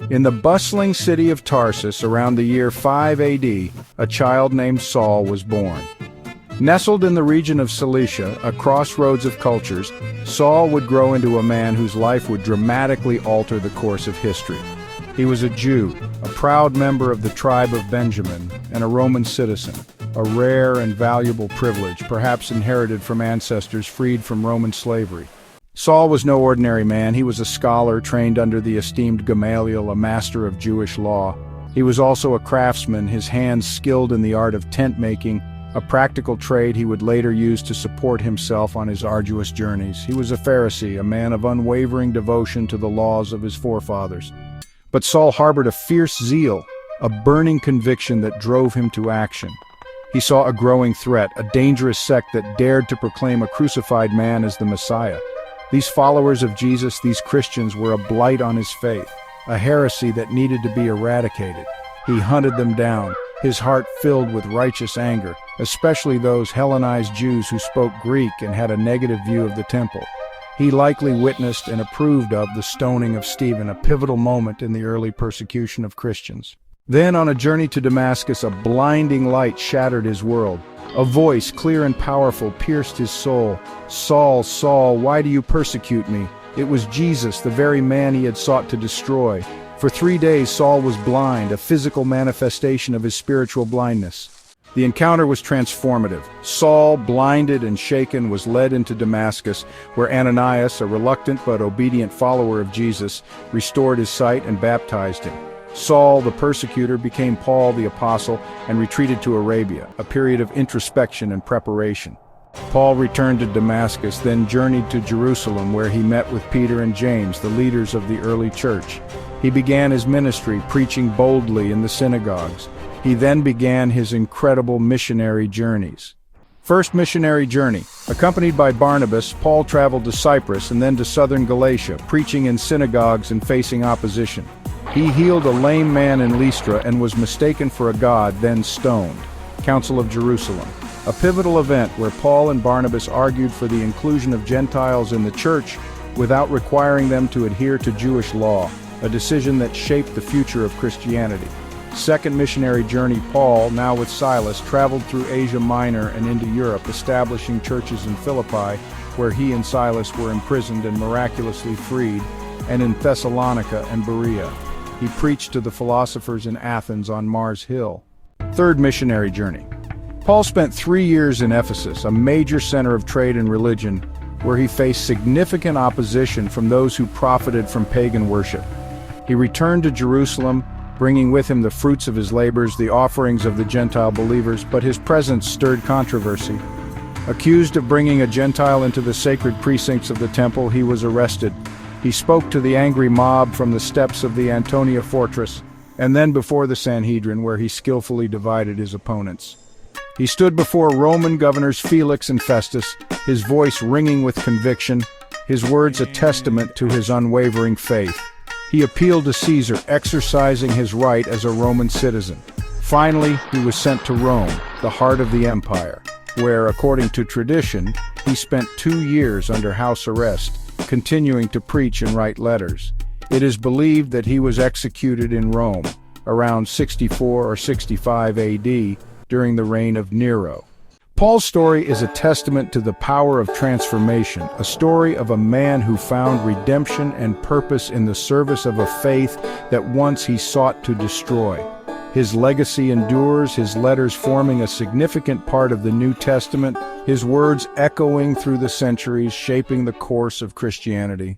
In the bustling city of Tarsus around the year 5 AD, a child named Saul was born. Nestled in the region of Cilicia, a crossroads of cultures, Saul would grow into a man whose life would dramatically alter the course of history. He was a Jew, a proud member of the tribe of Benjamin, and a Roman citizen, a rare and valuable privilege, perhaps inherited from ancestors freed from Roman slavery. Saul was no ordinary man. He was a scholar trained under the esteemed Gamaliel, a master of Jewish law. He was also a craftsman, his hands skilled in the art of tent-making, a practical trade he would later use to support himself on his arduous journeys. He was a Pharisee, a man of unwavering devotion to the laws of his forefathers. But Saul harbored a fierce zeal, a burning conviction that drove him to action. He saw a growing threat, a dangerous sect that dared to proclaim a crucified man as the Messiah. These followers of Jesus, these Christians, were a blight on his faith, a heresy that needed to be eradicated. He hunted them down, his heart filled with righteous anger, especially those Hellenized Jews who spoke Greek and had a negative view of the temple. He likely witnessed and approved of the stoning of Stephen, a pivotal moment in the early persecution of Christians. Then, on a journey to Damascus, a blinding light shattered his world. A voice, clear and powerful, pierced his soul. "Saul, Saul, why do you persecute me?" It was Jesus, the very man he had sought to destroy. For 3 days Saul was blind, a physical manifestation of his spiritual blindness. The encounter was transformative. Saul, blinded and shaken, was led into Damascus, where Ananias, a reluctant but obedient follower of Jesus, restored his sight and baptized him. Saul, the persecutor, became Paul, the apostle, and retreated to Arabia, a period of introspection and preparation. Paul returned to Damascus, then journeyed to Jerusalem, where he met with Peter and James, the leaders of the early church. He began his ministry, preaching boldly in the synagogues. He then began his incredible missionary journeys. First missionary journey. Accompanied by Barnabas, Paul traveled to Cyprus and then to southern Galatia, preaching in synagogues and facing opposition. He healed a lame man in Lystra and was mistaken for a god, then stoned. Council of Jerusalem. A pivotal event where Paul and Barnabas argued for the inclusion of Gentiles in the church without requiring them to adhere to Jewish law, a decision that shaped the future of Christianity. Second missionary journey. Paul, now with Silas, traveled through Asia Minor and into Europe, establishing churches in Philippi, where he and Silas were imprisoned and miraculously freed, and in Thessalonica and Berea. He preached to the philosophers in Athens on Mars Hill. Third missionary journey. Paul spent 3 years in Ephesus, a major center of trade and religion, where he faced significant opposition from those who profited from pagan worship. He returned to Jerusalem, bringing with him the fruits of his labors, the offerings of the Gentile believers, but his presence stirred controversy. Accused of bringing a Gentile into the sacred precincts of the temple, he was arrested. He spoke to the angry mob from the steps of the Antonia fortress, and then before the Sanhedrin, where he skillfully divided his opponents. He stood before Roman governors Felix and Festus, his voice ringing with conviction, his words a testament to his unwavering faith. He appealed to Caesar, exercising his right as a Roman citizen. Finally, he was sent to Rome, the heart of the empire, where, according to tradition, he spent 2 years under house arrest, continuing to preach and write letters. It is believed that he was executed in Rome, around 64 or 65 AD, during the reign of Nero. Paul's story is a testament to the power of transformation, a story of a man who found redemption and purpose in the service of a faith that once he sought to destroy. His legacy endures, his letters forming a significant part of the New Testament, his words echoing through the centuries, shaping the course of Christianity.